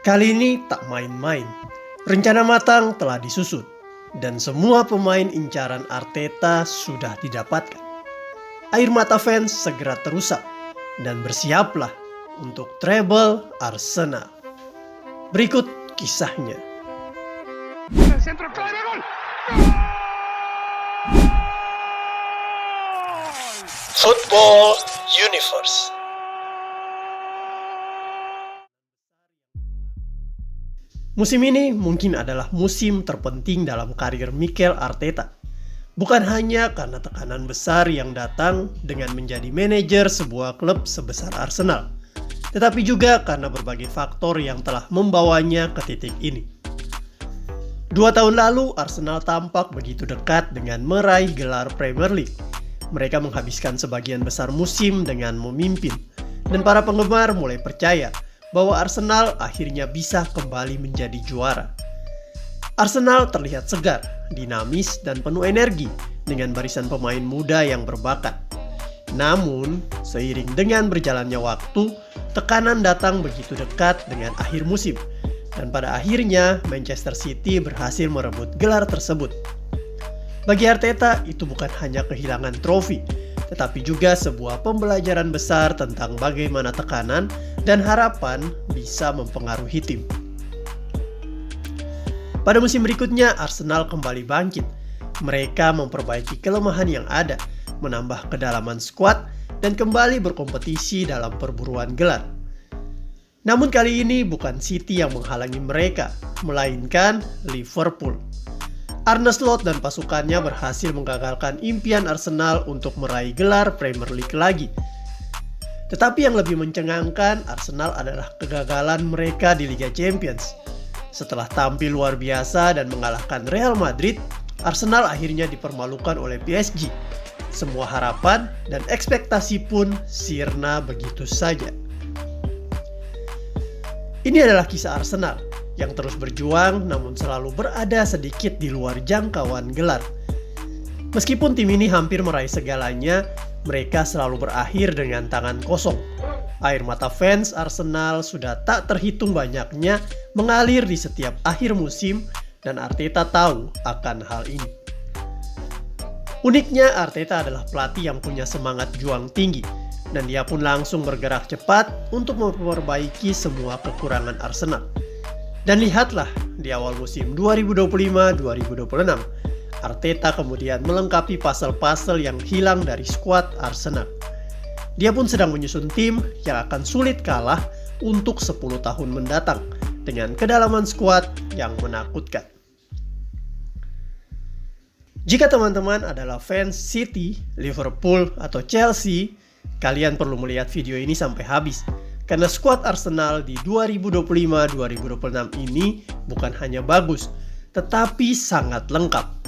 Kali ini tak main-main. Rencana matang telah disusun dan semua pemain incaran Arteta sudah didapatkan. Air mata fans segera terusap dan bersiaplah untuk treble Arsenal. Berikut kisahnya. Football Universe. Musim ini mungkin adalah musim terpenting dalam karir Mikel Arteta. Bukan hanya karena tekanan besar yang datang dengan menjadi manajer sebuah klub sebesar Arsenal, tetapi juga karena berbagai faktor yang telah membawanya ke titik ini. 2 tahun lalu, Arsenal tampak begitu dekat dengan meraih gelar Premier League. Mereka menghabiskan sebagian besar musim dengan memimpin, dan para penggemar mulai percaya bahwa Arsenal akhirnya bisa kembali menjadi juara. Arsenal terlihat segar, dinamis, dan penuh energi dengan barisan pemain muda yang berbakat. Namun, seiring dengan berjalannya waktu, tekanan datang begitu dekat dengan akhir musim, dan pada akhirnya Manchester City berhasil merebut gelar tersebut. Bagi Arteta, itu bukan hanya kehilangan trofi, tetapi juga sebuah pembelajaran besar tentang bagaimana tekanan dan harapan bisa mempengaruhi tim. Pada musim berikutnya, Arsenal kembali bangkit. Mereka memperbaiki kelemahan yang ada, menambah kedalaman skuad, dan kembali berkompetisi dalam perburuan gelar. Namun kali ini bukan City yang menghalangi mereka, melainkan Liverpool. Arne Slot dan pasukannya berhasil menggagalkan impian Arsenal untuk meraih gelar Premier League lagi. Tetapi yang lebih mencengangkan Arsenal adalah kegagalan mereka di Liga Champions. Setelah tampil luar biasa dan mengalahkan Real Madrid, Arsenal akhirnya dipermalukan oleh PSG. Semua harapan dan ekspektasi pun sirna begitu saja. Ini adalah kisah Arsenal yang terus berjuang namun selalu berada sedikit di luar jangkauan gelar. Meskipun tim ini hampir meraih segalanya, mereka selalu berakhir dengan tangan kosong. Air mata fans Arsenal sudah tak terhitung banyaknya mengalir di setiap akhir musim dan Arteta tahu akan hal ini. Uniknya, Arteta adalah pelatih yang punya semangat juang tinggi dan dia pun langsung bergerak cepat untuk memperbaiki semua kekurangan Arsenal. Dan lihatlah, di awal musim 2025-2026, Arteta kemudian melengkapi puzzle-puzzle yang hilang dari skuad Arsenal. Dia pun sedang menyusun tim yang akan sulit kalah untuk 10 tahun mendatang dengan kedalaman skuad yang menakutkan. Jika teman-teman adalah fans City, Liverpool, atau Chelsea, kalian perlu melihat video ini sampai habis. Karena skuad Arsenal di 2025-2026 ini bukan hanya bagus, tetapi sangat lengkap.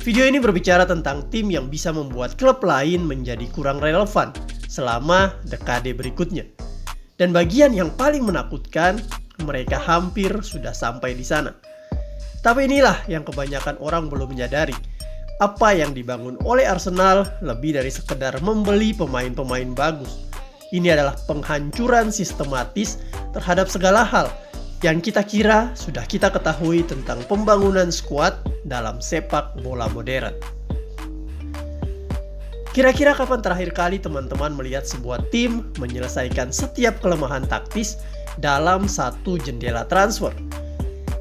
Video ini berbicara tentang tim yang bisa membuat klub lain menjadi kurang relevan selama dekade berikutnya. Dan bagian yang paling menakutkan, mereka hampir sudah sampai di sana. Tapi inilah yang kebanyakan orang belum menyadari. Apa yang dibangun oleh Arsenal lebih dari sekedar membeli pemain-pemain bagus. Ini adalah penghancuran sistematis terhadap segala hal yang kita kira sudah kita ketahui tentang pembangunan skuad dalam sepak bola modern. Kira-kira kapan terakhir kali teman-teman melihat sebuah tim menyelesaikan setiap kelemahan taktis dalam satu jendela transfer?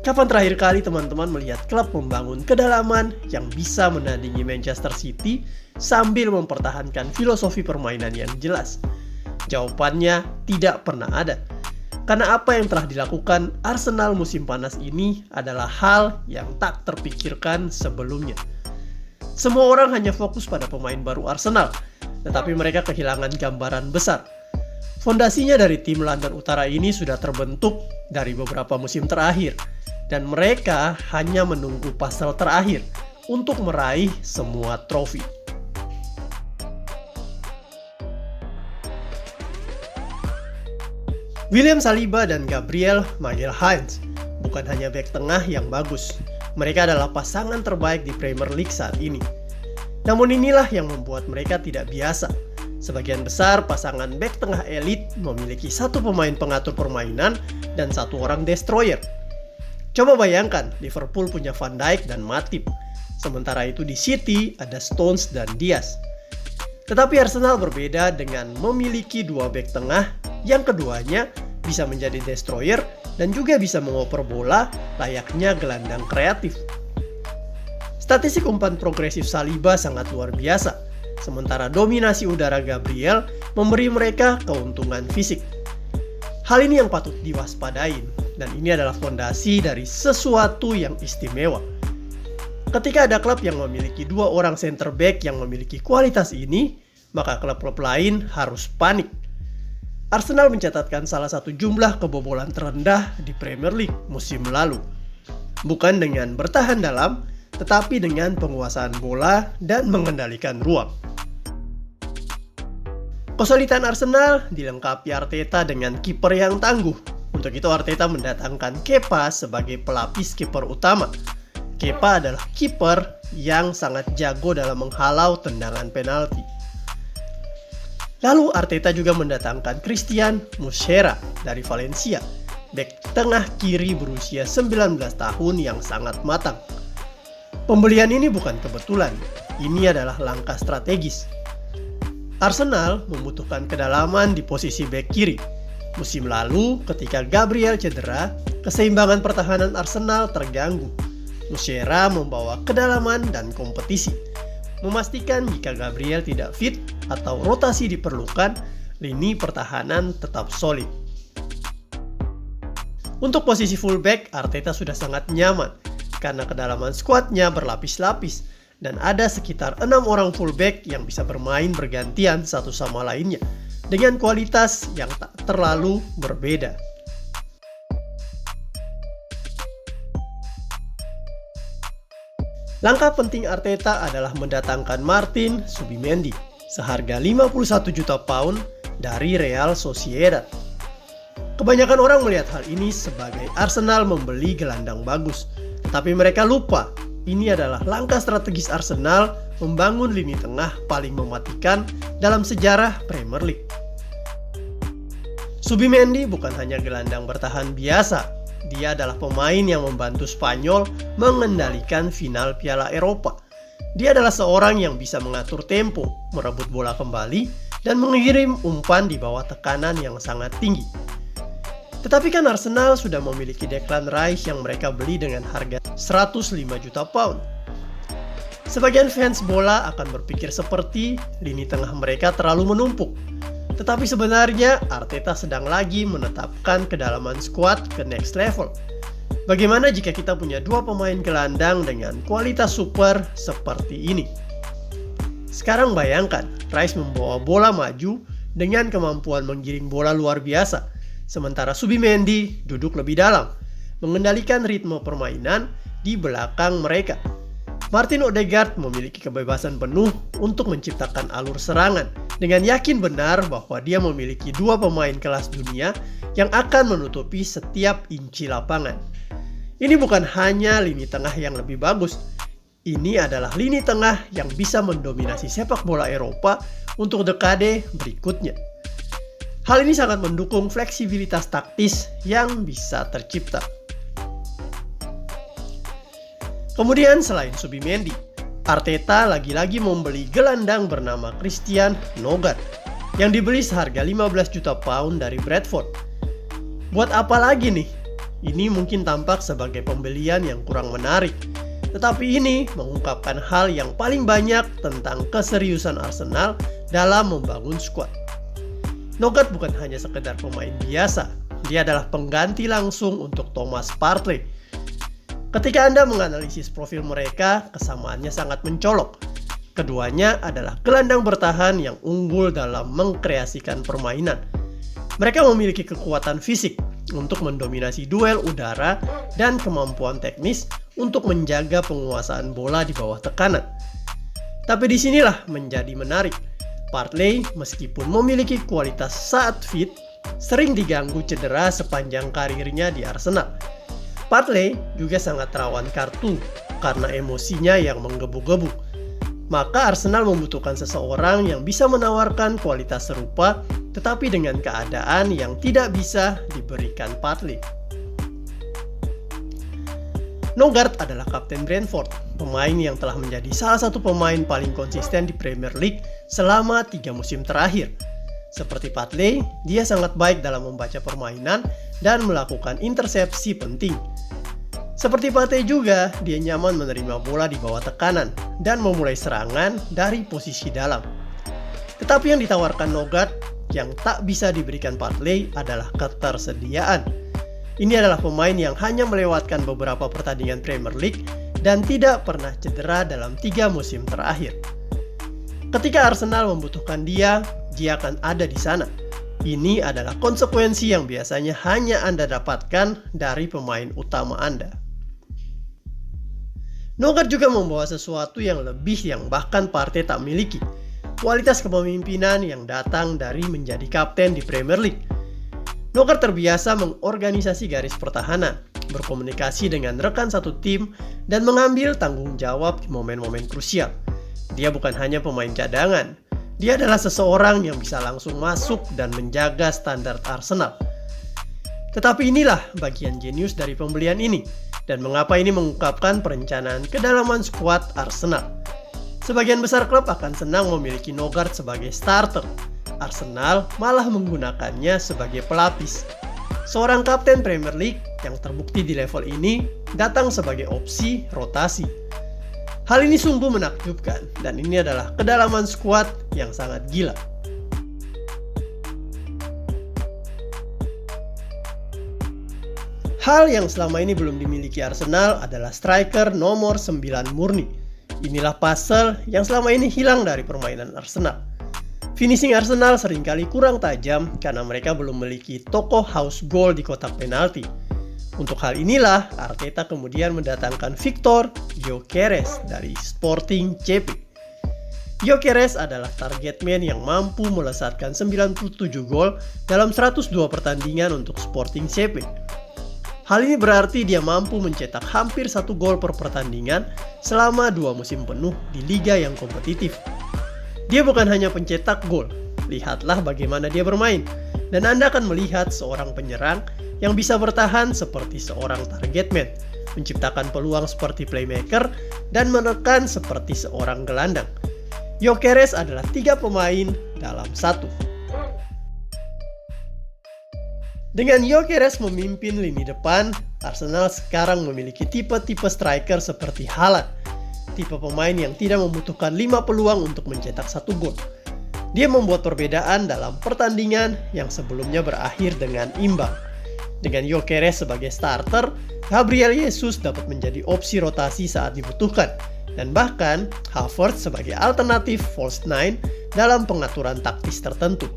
Kapan terakhir kali teman-teman melihat klub membangun kedalaman yang bisa menandingi Manchester City sambil mempertahankan filosofi permainan yang jelas? Jawabannya tidak pernah ada. Karena apa yang telah dilakukan Arsenal musim panas ini adalah hal yang tak terpikirkan sebelumnya. Semua orang hanya fokus pada pemain baru Arsenal, tetapi mereka kehilangan gambaran besar. Fondasinya dari tim London Utara ini sudah terbentuk dari beberapa musim terakhir, dan mereka hanya menunggu puzzle terakhir untuk meraih semua trofi. William Saliba dan Gabriel Magalhaes bukan hanya bek tengah yang bagus, mereka adalah pasangan terbaik di Premier League saat ini. Namun inilah yang membuat mereka tidak biasa. Sebagian besar pasangan bek tengah elit memiliki satu pemain pengatur permainan dan satu orang destroyer. Coba bayangkan, Liverpool punya Van Dijk dan Matip. Sementara itu di City ada Stones dan Diaz. Tetapi Arsenal berbeda dengan memiliki dua bek tengah yang keduanya bisa menjadi destroyer dan juga bisa mengoper bola layaknya gelandang kreatif. Statistik umpan progresif Saliba sangat luar biasa, sementara dominasi udara Gabriel memberi mereka keuntungan fisik. Hal ini yang patut diwaspadain, dan ini adalah fondasi dari sesuatu yang istimewa. Ketika ada klub yang memiliki dua orang center back yang memiliki kualitas ini, maka klub-klub lain harus panik. Arsenal mencatatkan salah satu jumlah kebobolan terendah di Premier League musim lalu. Bukan dengan bertahan dalam, tetapi dengan penguasaan bola dan mengendalikan ruang. Kesulitan Arsenal dilengkapi Arteta dengan kiper yang tangguh. Untuk itu Arteta mendatangkan Kepa sebagai pelapis kiper utama. Kepa adalah kiper yang sangat jago dalam menghalau tendangan penalti. Lalu Arteta juga mendatangkan Christian Muslera dari Valencia, bek tengah kiri berusia 19 tahun yang sangat matang. Pembelian ini bukan kebetulan, ini adalah langkah strategis. Arsenal membutuhkan kedalaman di posisi bek kiri. Musim lalu, ketika Gabriel cedera, keseimbangan pertahanan Arsenal terganggu. Muslera membawa kedalaman dan kompetisi. Memastikan jika Gabriel tidak fit atau rotasi diperlukan, lini pertahanan tetap solid. Untuk posisi fullback, Arteta sudah sangat nyaman karena kedalaman skuadnya berlapis-lapis dan ada sekitar 6 orang fullback yang bisa bermain bergantian satu sama lainnya dengan kualitas yang tak terlalu berbeda. Langkah penting Arteta adalah mendatangkan Martin Zubimendi seharga 51 juta pound dari Real Sociedad. Kebanyakan orang melihat hal ini sebagai Arsenal membeli gelandang bagus, tetapi mereka lupa ini adalah langkah strategis Arsenal membangun lini tengah paling mematikan dalam sejarah Premier League. Zubimendi bukan hanya gelandang bertahan biasa, dia adalah pemain yang membantu Spanyol mengendalikan final Piala Eropa. Dia adalah seorang yang bisa mengatur tempo, merebut bola kembali, dan mengirim umpan di bawah tekanan yang sangat tinggi. Tetapi kan Arsenal sudah memiliki Declan Rice yang mereka beli dengan harga 105 juta pound. Sebagian fans bola akan berpikir seperti lini tengah mereka terlalu menumpuk. Tetapi sebenarnya Arteta sedang lagi menetapkan kedalaman skuad ke next level. Bagaimana jika kita punya dua pemain gelandang dengan kualitas super seperti ini? Sekarang bayangkan, Rice membawa bola maju dengan kemampuan menggiring bola luar biasa. Sementara Zubimendi duduk lebih dalam, mengendalikan ritme permainan di belakang mereka. Martin Odegaard memiliki kebebasan penuh untuk menciptakan alur serangan dengan yakin benar bahwa dia memiliki dua pemain kelas dunia yang akan menutupi setiap inci lapangan. Ini bukan hanya lini tengah yang lebih bagus, ini adalah lini tengah yang bisa mendominasi sepak bola Eropa untuk dekade berikutnya. Hal ini sangat mendukung fleksibilitas taktis yang bisa tercipta. Kemudian selain Zubimendi, Arteta lagi-lagi membeli gelandang bernama Christian Nogard yang dibeli seharga 15 juta pound dari Bradford. Buat apa lagi nih? Ini mungkin tampak sebagai pembelian yang kurang menarik, tetapi ini mengungkapkan hal yang paling banyak tentang keseriusan Arsenal dalam membangun skuad. Nogard bukan hanya sekedar pemain biasa, dia adalah pengganti langsung untuk Thomas Partey. Ketika Anda menganalisis profil mereka, kesamaannya sangat mencolok. Keduanya adalah gelandang bertahan yang unggul dalam mengkreasikan permainan. Mereka memiliki kekuatan fisik untuk mendominasi duel udara dan kemampuan teknis untuk menjaga penguasaan bola di bawah tekanan. Tapi disinilah menjadi menarik. Partey meskipun memiliki kualitas saat fit, sering diganggu cedera sepanjang karirnya di Arsenal. Partey juga sangat rawan kartu karena emosinya yang menggebu-gebu. Maka Arsenal membutuhkan seseorang yang bisa menawarkan kualitas serupa tetapi dengan keadaan yang tidak bisa diberikan Partey. Norgard adalah kapten Brentford, pemain yang telah menjadi salah satu pemain paling konsisten di Premier League selama 3 musim terakhir. Seperti Partey, dia sangat baik dalam membaca permainan dan melakukan intersepsi penting. Seperti Partey juga, dia nyaman menerima bola di bawah tekanan dan memulai serangan dari posisi dalam. Tetapi yang ditawarkan Norgard yang tak bisa diberikan Partey adalah ketersediaan. Ini adalah pemain yang hanya melewatkan beberapa pertandingan Premier League dan tidak pernah cedera dalam 3 musim terakhir. Ketika Arsenal membutuhkan dia akan ada di sana. Ini adalah konsekuensi yang biasanya hanya Anda dapatkan dari pemain utama Anda. Norgard juga membawa sesuatu yang lebih yang bahkan Partey tak miliki. Kualitas kepemimpinan yang datang dari menjadi kapten di Premier League. Norgard terbiasa mengorganisasi garis pertahanan, berkomunikasi dengan rekan satu tim, dan mengambil tanggung jawab di momen-momen krusial. Dia bukan hanya pemain cadangan, dia adalah seseorang yang bisa langsung masuk dan menjaga standar Arsenal. Tetapi inilah bagian jenius dari pembelian ini, dan mengapa ini mengungkapkan perencanaan kedalaman skuad Arsenal. Sebagian besar klub akan senang memiliki Norgard sebagai starter. Arsenal malah menggunakannya sebagai pelapis. Seorang kapten Premier League yang terbukti di level ini datang sebagai opsi rotasi. Hal ini sungguh menakjubkan dan ini adalah kedalaman skuad yang sangat gila. Hal yang selama ini belum dimiliki Arsenal adalah striker nomor 9 murni. Inilah puzzle yang selama ini hilang dari permainan Arsenal. Finishing Arsenal seringkali kurang tajam karena mereka belum memiliki tokoh house goal di kotak penalti. Untuk hal inilah Arteta kemudian mendatangkan Victor Gyökeres dari Sporting CP. Gyökeres adalah target man yang mampu melesatkan 97 gol dalam 102 pertandingan untuk Sporting CP. Hal ini berarti dia mampu mencetak hampir 1 gol per pertandingan selama 2 musim penuh di liga yang kompetitif. Dia bukan hanya pencetak gol, lihatlah bagaimana dia bermain, dan Anda akan melihat seorang penyerang yang bisa bertahan seperti seorang target man, menciptakan peluang seperti playmaker, dan menekan seperti seorang gelandang. Gyökeres adalah 3 pemain dalam 1. Dengan Gyökeres memimpin lini depan, Arsenal sekarang memiliki tipe-tipe striker seperti Haaland. Tipe pemain yang tidak membutuhkan 5 peluang untuk mencetak 1 gol. Dia membuat perbedaan dalam pertandingan yang sebelumnya berakhir dengan imbang. Dengan Gyökeres sebagai starter, Gabriel Jesus dapat menjadi opsi rotasi saat dibutuhkan, dan bahkan Havertz sebagai alternatif false nine dalam pengaturan taktis tertentu.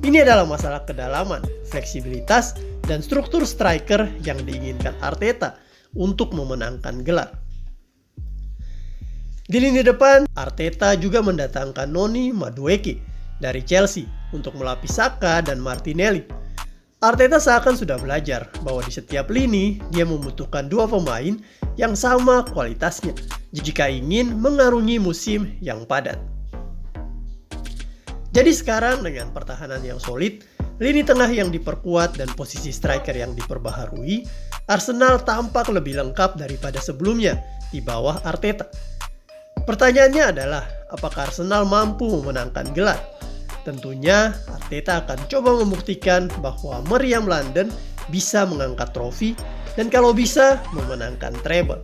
Ini adalah masalah kedalaman, fleksibilitas, dan struktur striker yang diinginkan Arteta untuk memenangkan gelar. Di lini depan, Arteta juga mendatangkan Noni Madueke dari Chelsea untuk melapis Saka dan Martinelli. Arteta seakan sudah belajar bahwa di setiap lini dia membutuhkan 2 pemain yang sama kualitasnya jika ingin mengarungi musim yang padat. Jadi sekarang dengan pertahanan yang solid, lini tengah yang diperkuat dan posisi striker yang diperbaharui, Arsenal tampak lebih lengkap daripada sebelumnya di bawah Arteta. Pertanyaannya adalah, apakah Arsenal mampu memenangkan gelar? Tentunya Arteta akan coba membuktikan bahwa meriam London bisa mengangkat trofi dan kalau bisa memenangkan treble.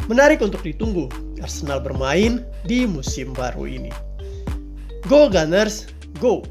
Menarik untuk ditunggu Arsenal bermain di musim baru ini. Go Gunners, go!